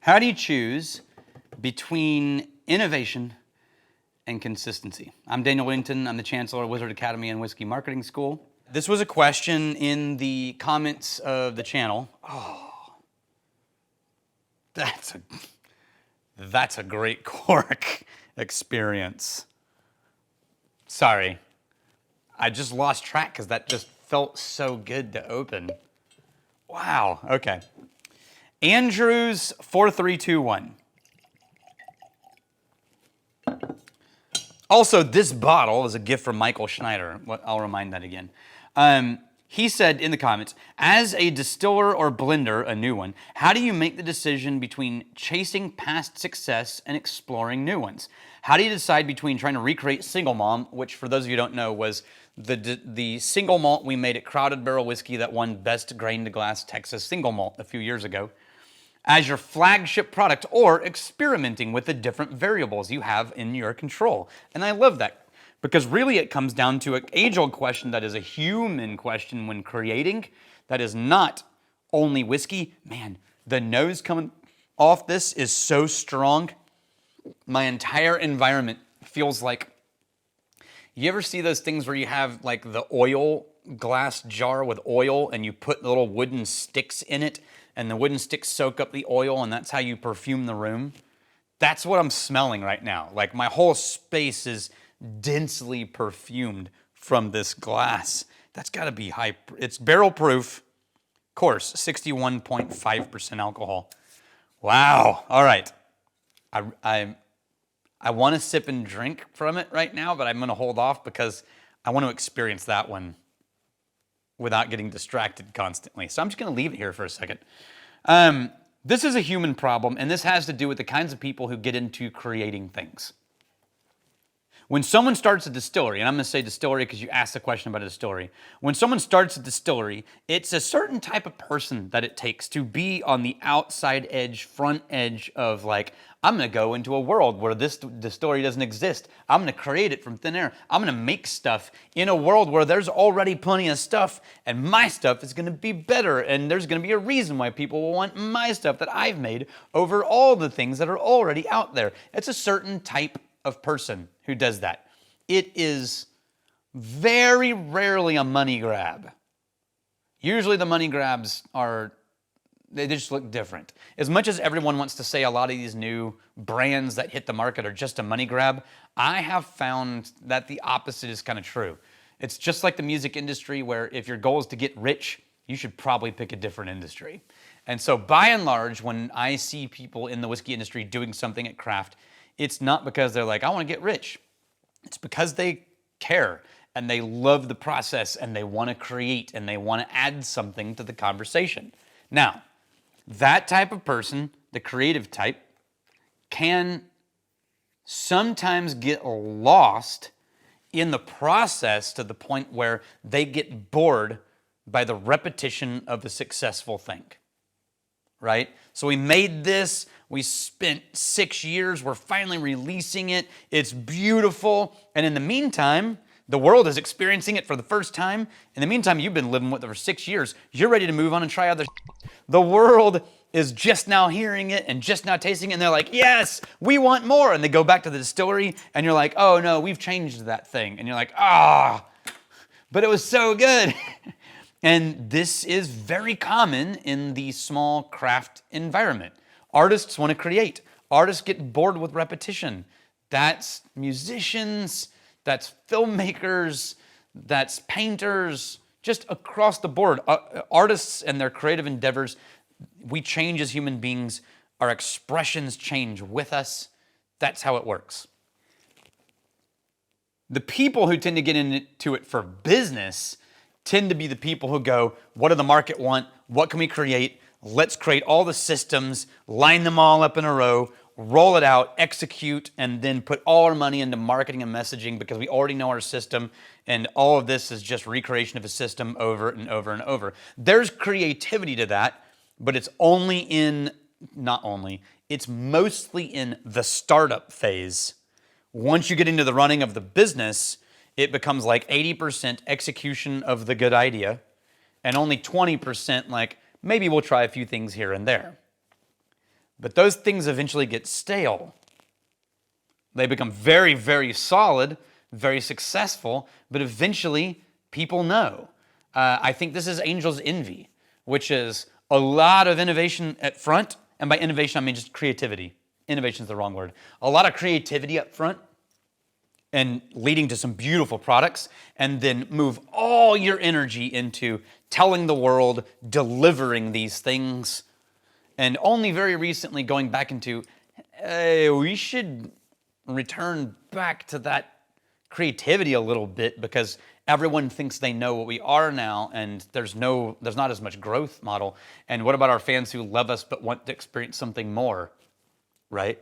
How do you choose between innovation and consistency? I'm Daniel Whittington. I'm the Chancellor of Wizard Academy and Whiskey Marketing School. This was a question in the comments of the channel. Oh, that's a great cork experience. Sorry, I just lost track because that just felt so good to open. Wow, okay. Andrews 4321. Also, this bottle is a gift from Michael Schneider. I'll remind that again. He said in the comments, as a distiller or blender, a new one, how do you make the decision between chasing past success and exploring new ones? How do you decide between trying to recreate single malt, which for those of you who don't know was the single malt we made at Crowded Barrel Whiskey that won Best Grain to Glass Texas Single Malt a few years ago, as your flagship product, or experimenting with the different variables you have in your control? And I love that, because really it comes down to an age-old question that is a human question when creating, that is not only whiskey. Man, the nose coming off this is so strong. My entire environment feels like, you ever see those things where you have like the oil glass jar with oil and you put little wooden sticks in it and the wooden sticks soak up the oil and that's how you perfume the room? That's what I'm smelling right now. Like my whole space is densely perfumed from this glass. That's gotta be high. It's barrel proof, of course, 61.5% alcohol. Wow, all right. I want to sip and drink from it right now, but I'm going to hold off because I want to experience that one without getting distracted constantly. So I'm just going to leave it here for a second. This is a human problem, and this has to do with the kinds of people who get into creating things. When someone starts a distillery, and I'm going to say distillery because you asked the question about a distillery. When someone starts a distillery, it's a certain type of person that it takes to be on the outside edge, front edge of like, I'm going to go into a world where this distillery doesn't exist. I'm going to create it from thin air. I'm going to make stuff in a world where there's already plenty of stuff, and my stuff is going to be better, and there's going to be a reason why people will want my stuff that I've made over all the things that are already out there. It's a certain type of person who does that. It is very rarely a money grab. Usually the money grabs are, they just look different. As much as everyone wants to say a lot of these new brands that hit the market are just a money grab, I have found that the opposite is kind of true. It's just like the music industry, where if your goal is to get rich, you should probably pick a different industry. And so by and large, when I see people in the whiskey industry doing something at craft, it's not because they're like, I want to get rich. It's because they care and they love the process and they want to create and they want to add something to the conversation. Now, that type of person, the creative type, can sometimes get lost in the process to the point where they get bored by the repetition of a successful thing, right? So we made this, we spent 6 years, we're finally releasing it, it's beautiful, and in the meantime, the world is experiencing it for the first time. In the meantime, you've been living with it for 6 years. You're ready to move on and try other shit. The world is just now hearing it and just now tasting it, and they're like, yes, we want more. And they go back to the distillery, and you're like, oh no, we've changed that thing. And you're like, ah, but it was so good. And this is very common in the small craft environment. Artists want to create. Artists get bored with repetition. That's musicians, that's filmmakers, that's painters, just across the board. Artists and their creative endeavors, we change as human beings. Our expressions change with us. That's how it works. The people who tend to get into it for business tend to be the people who go, what does the market want? What can we create? Let's create all the systems, line them all up in a row, roll it out, execute, and then put all our money into marketing and messaging because we already know our system, and all of this is just recreation of a system over and over and over. There's creativity to that, but it's it's mostly in the startup phase. Once you get into the running of the business, it becomes like 80% execution of the good idea and only 20% like, maybe we'll try a few things here and there. But those things eventually get stale. They become very, very solid, very successful, but eventually people know. I think this is Angel's envy, which is a lot of innovation at front. And by innovation, I mean just creativity. Innovation is the wrong word. A lot of creativity up front and leading to some beautiful products, and then move all your energy into telling the world, delivering these things, and only very recently going back into, hey, we should return back to that creativity a little bit because everyone thinks they know what we are now, and there's not as much growth model. And what about our fans who love us but want to experience something more, right?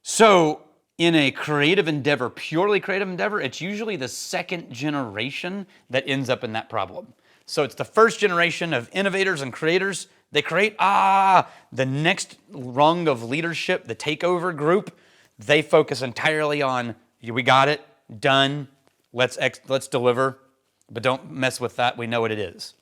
So in a creative endeavor, purely creative endeavor, it's usually the second generation that ends up in that problem. So it's the first generation of innovators and creators. They create, the next rung of leadership, the takeover group, they focus entirely on, we got it, done, let's deliver, but don't mess with that, we know what it is.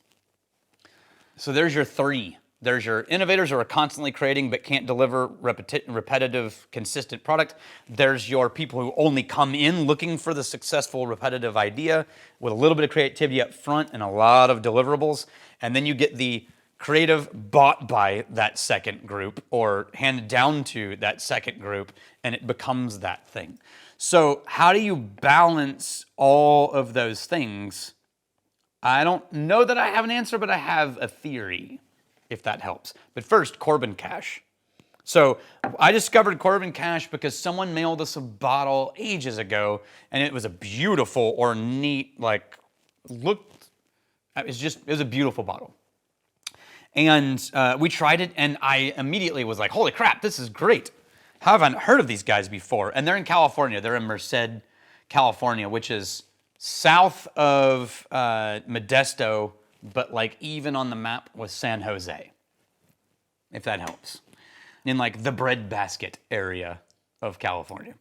So there's your three. There's your innovators who are constantly creating but can't deliver repetitive, consistent product. There's your people who only come in looking for the successful, repetitive idea with a little bit of creativity up front and a lot of deliverables. And then you get the creative bought by that second group or handed down to that second group, and it becomes that thing. So how do you balance all of those things? I don't know that I have an answer, but I have a theory, if that helps. But first, Corbin Cash. So I discovered Corbin Cash because someone mailed us a bottle ages ago, and it was a beautiful, ornate, it was a beautiful bottle. And we tried it, and I immediately was like, holy crap, this is great. How have I not heard of these guys before? And they're in California. They're in Merced, California, which is south of Modesto, but even on the map with San Jose, if that helps. In the breadbasket area of California.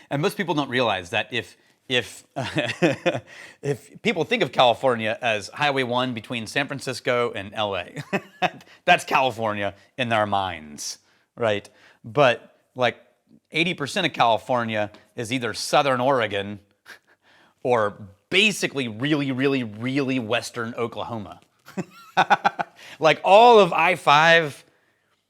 And most people don't realize that if people think of California as Highway 1 between San Francisco and LA, that's California in their minds, right? But 80% of California is either Southern Oregon or basically really, really, really Western Oklahoma. All of I-5,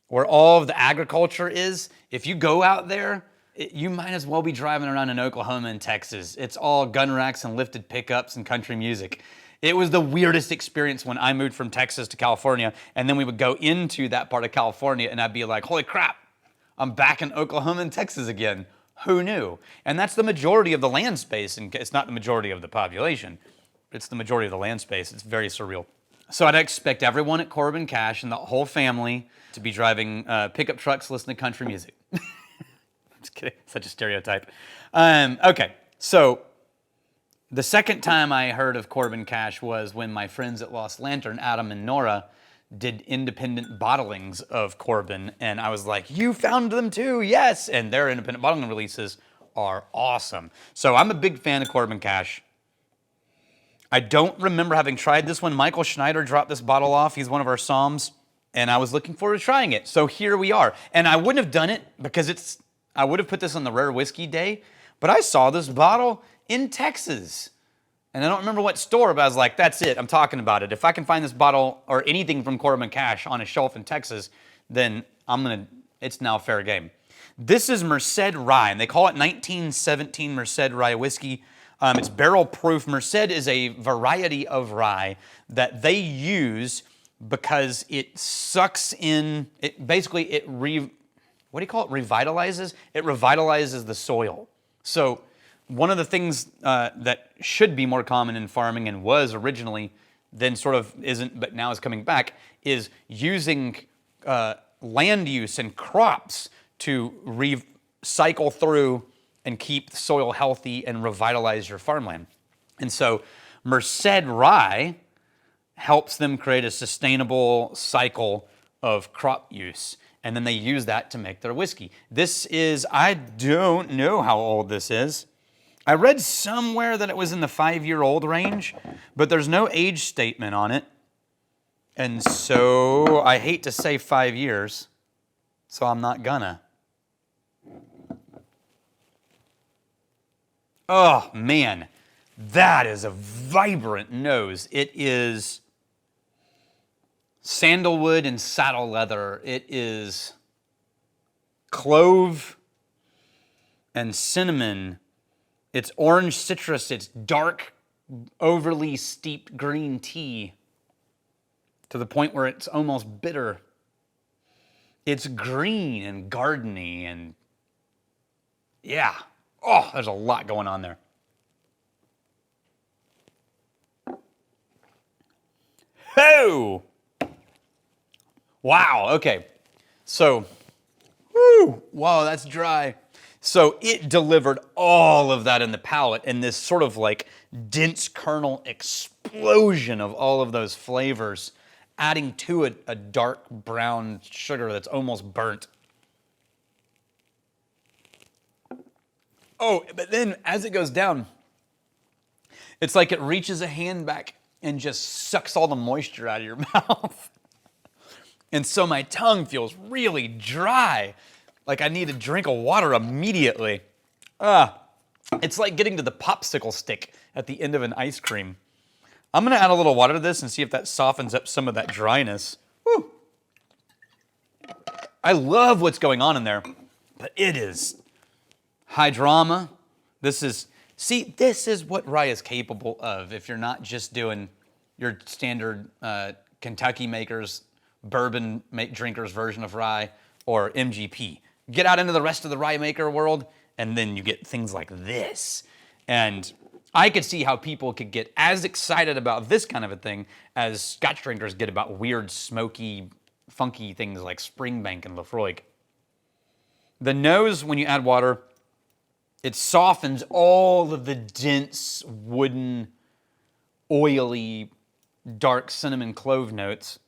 where all of the agriculture is, if you go out there, you might as well be driving around in Oklahoma and Texas. It's all gun racks and lifted pickups and country music. It was the weirdest experience when I moved from Texas to California, and then we would go into that part of California, and I'd be like, holy crap, I'm back in Oklahoma and Texas again. Who knew? And that's the majority of the land space, and it's not the majority of the population. It's the majority of the land space. It's very surreal. So I'd expect everyone at Corbin Cash and the whole family to be driving pickup trucks listening to country music. Just kidding. Such a stereotype. Okay, so the second time I heard of Corbin Cash was when my friends at Lost Lantern, Adam and Nora, did independent bottlings of Corbin, and I was like, you found them too, yes! And their independent bottling releases are awesome. So I'm a big fan of Corbin Cash. I don't remember having tried this one. Michael Schneider dropped this bottle off. He's one of our Psalms, and I was looking forward to trying it. So here we are. And I wouldn't have done it because I would have put this on the Rare Whiskey Day, but I saw this bottle in Texas. And I don't remember what store, but I was like, that's it, I'm talking about it. If I can find this bottle or anything from Corbin Cash on a shelf in Texas, then it's now fair game. This is Merced Rye, and they call it 1917 Merced Rye whiskey. It's barrel proof. Merced is a variety of rye that they use because it sucks in, revitalizes? It revitalizes the soil. So one of the things that should be more common in farming and was originally, then sort of isn't, but now is coming back, is using land use and crops to recycle through and keep the soil healthy and revitalize your farmland. And so Merced Rye helps them create a sustainable cycle of crop use. And then they use that to make their whiskey. This is, I don't know how old this is. I read somewhere that it was in the 5-year-old range, but there's no age statement on it. And so I hate to say 5 years. so I'm not gonna. Oh, man, that is a vibrant nose. It is sandalwood and saddle leather. It is clove and cinnamon. It's orange citrus. It's dark, overly steeped green tea to the point where it's almost bitter. It's green and gardeny and yeah. Oh, there's a lot going on there. Oh! Wow, okay. So, whoo, wow, that's dry. So it delivered all of that in the palate in this sort of like dense kernel explosion of all of those flavors, adding to it a dark brown sugar that's almost burnt. Oh, but then as it goes down, it's like it reaches a hand back and just sucks all the moisture out of your mouth. And so my tongue feels really dry, like I need a drink of water immediately. It's like getting to the popsicle stick at the end of an ice cream. I'm gonna add a little water to this and see if that softens up some of that dryness. Woo. I love what's going on in there, but it is high drama. This is what rye is capable of if you're not just doing your standard Kentucky makers, bourbon drinkers version of rye or MGP. Get out into the rest of the rye maker world and then you get things like this. And I could see how people could get as excited about this kind of a thing as Scotch drinkers get about weird, smoky, funky things like Springbank and Lafroig. The nose, when you add water, it softens all of the dense, wooden, oily, dark cinnamon clove notes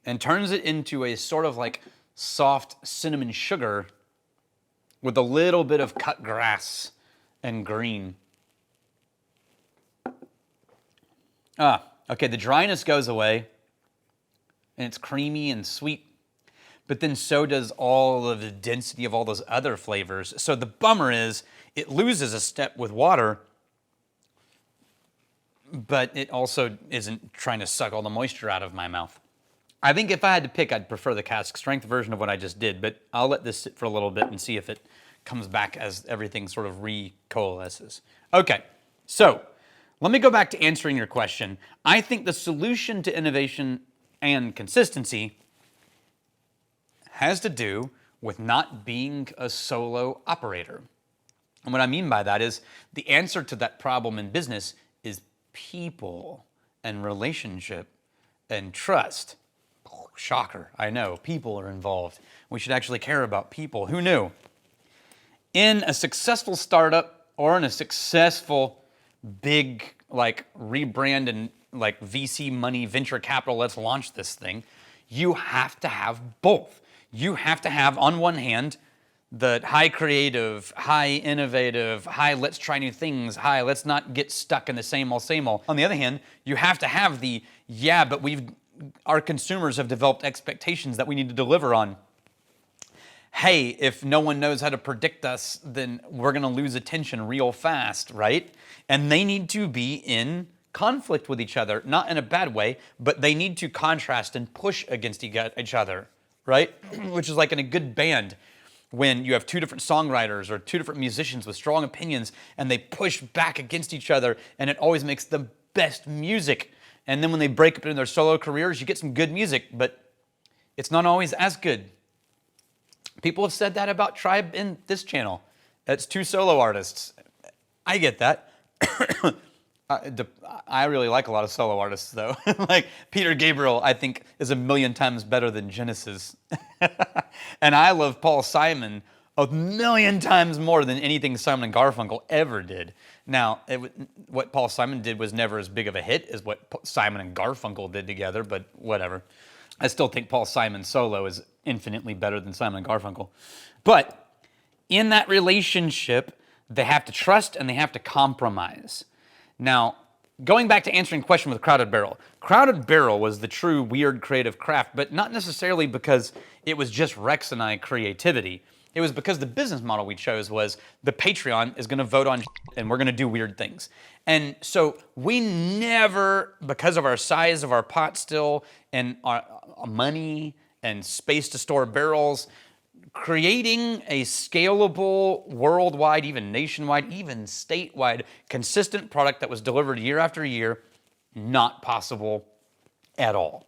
and turns it into a sort of like soft cinnamon sugar with a little bit of cut grass and green. Okay, the dryness goes away and it's creamy and sweet, but then so does all of the density of all those other flavors. So the bummer is it loses a step with water, but it also isn't trying to suck all the moisture out of my mouth. I think if I had to pick, I'd prefer the cask strength version of what I just did, but I'll let this sit for a little bit and see if it comes back as everything sort of recoalesces. Okay, so let me go back to answering your question. I think the solution to innovation and consistency has to do with not being a solo operator. And what I mean by that is the answer to that problem in business is people and relationship and trust. Oh, shocker, I know, people are involved. We should actually care about people. Who knew? In a successful startup or in a successful big like rebrand and like VC money, venture capital, let's launch this thing, you have to have both. You have to have, on one hand, the high creative, high innovative, high let's try new things, high let's not get stuck in the same old, same old. On the other hand, you have to have the, yeah, but our consumers have developed expectations that we need to deliver on. Hey, if no one knows how to predict us, then we're gonna lose attention real fast, right? And they need to be in conflict with each other, not in a bad way, but they need to contrast and push against each other, right? Which is like in a good band, when you have two different songwriters or two different musicians with strong opinions and they push back against each other, and it always makes the best music. And then when they break up into their solo careers, you get some good music, but it's not always as good. People have said that about Tribe in this channel. It's two solo artists. I get that. I really like a lot of solo artists, though. Like Peter Gabriel, I think, is 1,000,000 times better than Genesis. And I love Paul Simon 1,000,000 times more than anything Simon and Garfunkel ever did. Now, what Paul Simon did was never as big of a hit as what Simon and Garfunkel did together, but whatever. I still think Paul Simon solo is infinitely better than Simon and Garfunkel. But in that relationship, they have to trust and they have to compromise. Now, going back to answering the question with Crowded Barrel. Crowded Barrel was the true weird creative craft, but not necessarily because it was just Rex and I creativity. It was because the business model we chose was the Patreon is going to vote on and we're going to do weird things. And so we never, because of our size of our pot still and our money and space to store barrels, creating a scalable, worldwide, even nationwide, even statewide, consistent product that was delivered year after year, not possible at all.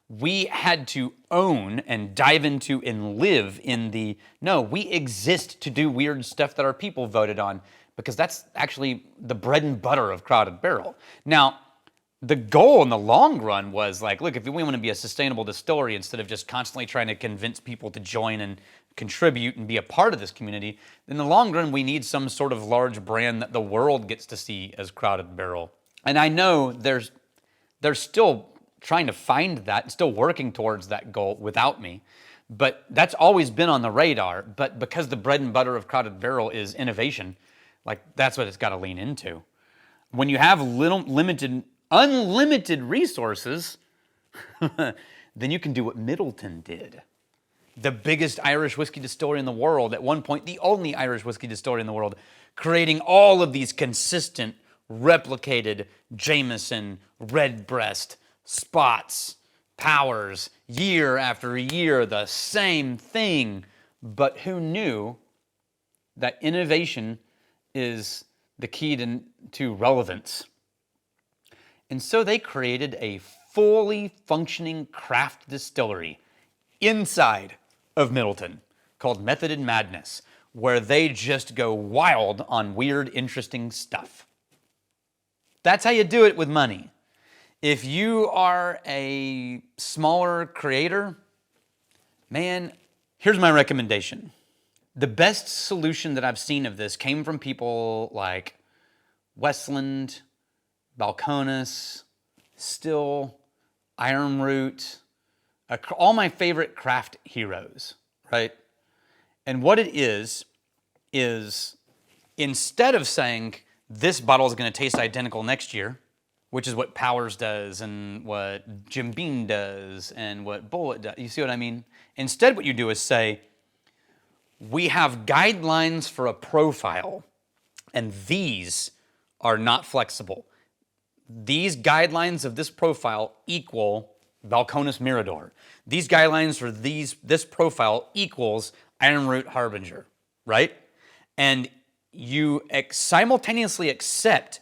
We had to own and dive into and live in the, no, we exist to do weird stuff that our people voted on, because that's actually the bread and butter of Crowded Barrel. Now, the goal in the long run was like, look, if we want to be a sustainable distillery, instead of just constantly trying to convince people to join and contribute and be a part of this community, in the long run, we need some sort of large brand that the world gets to see as Crowded Barrel. And I know they're still trying to find that, still working towards that goal without me. But that's always been on the radar. But because the bread and butter of Crowded Barrel is innovation, like that's what it's got to lean into. When you have unlimited resources, then you can do what Middleton did. The biggest Irish whiskey distillery in the world, at one point the only Irish whiskey distillery in the world, creating all of these consistent, replicated Jameson, Redbreast, Spots, Powers, year after year, the same thing. But who knew that innovation is the key to relevance? And so they created a fully functioning craft distillery inside of Middleton called Method and Madness, where they just go wild on weird, interesting stuff. That's how you do it with money. If you are a smaller creator, man, here's my recommendation. The best solution that I've seen of this came from people like Westland, Balcones, Still, Iron Root, all my favorite craft heroes, right? And what it is instead of saying this bottle is going to taste identical next year, which is what Powers does and what Jim Beam does and what Bullet does, you see what I mean? Instead, what you do is say, we have guidelines for a profile, and these are not flexible. These guidelines of this profile equal Balcones Mirador. These guidelines for this profile equals Iron Root Harbinger, right? And you simultaneously accept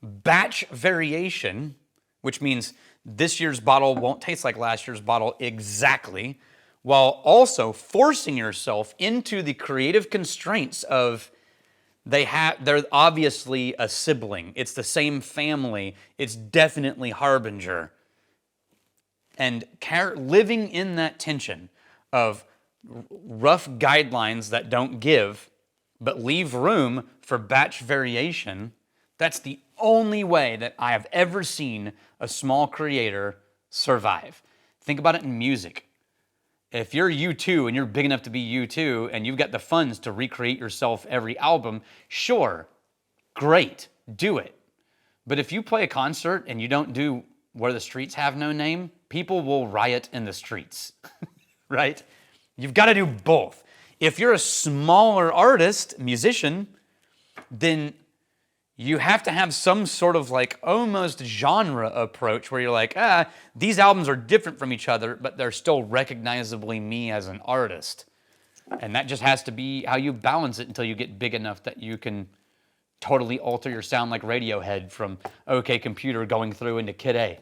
batch variation, which means this year's bottle won't taste like last year's bottle exactly, while also forcing yourself into the creative constraints of they're obviously a sibling. It's the same family. It's definitely Harbinger. And living in that tension of rough guidelines that don't give, but leave room for batch variation, that's the only way that I have ever seen a small creator survive. Think about it in music. If you're U2 and you're big enough to be U2 and you've got the funds to recreate yourself every album, sure, great, do it. But if you play a concert and you don't do Where the Streets Have No Name, people will riot in the streets, right? You've got to do both. If you're a smaller artist, musician, then you have to have some sort of like almost genre approach where you're like, these albums are different from each other, but they're still recognizably me as an artist. And that just has to be how you balance it until you get big enough that you can totally alter your sound like Radiohead from OK Computer going through into Kid A.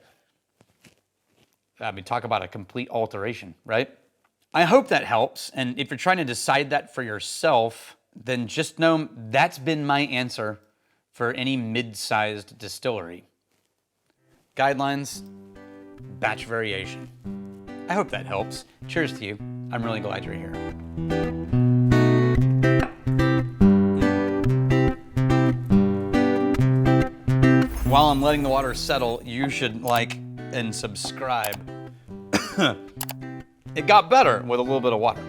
I mean, talk about a complete alteration, right? I hope that helps. And if you're trying to decide that for yourself, then just know that's been my answer for any mid-sized distillery. Guidelines, batch variation. I hope that helps. Cheers to you. I'm really glad you're here. While I'm letting the water settle, you should like and subscribe. It got better with a little bit of water.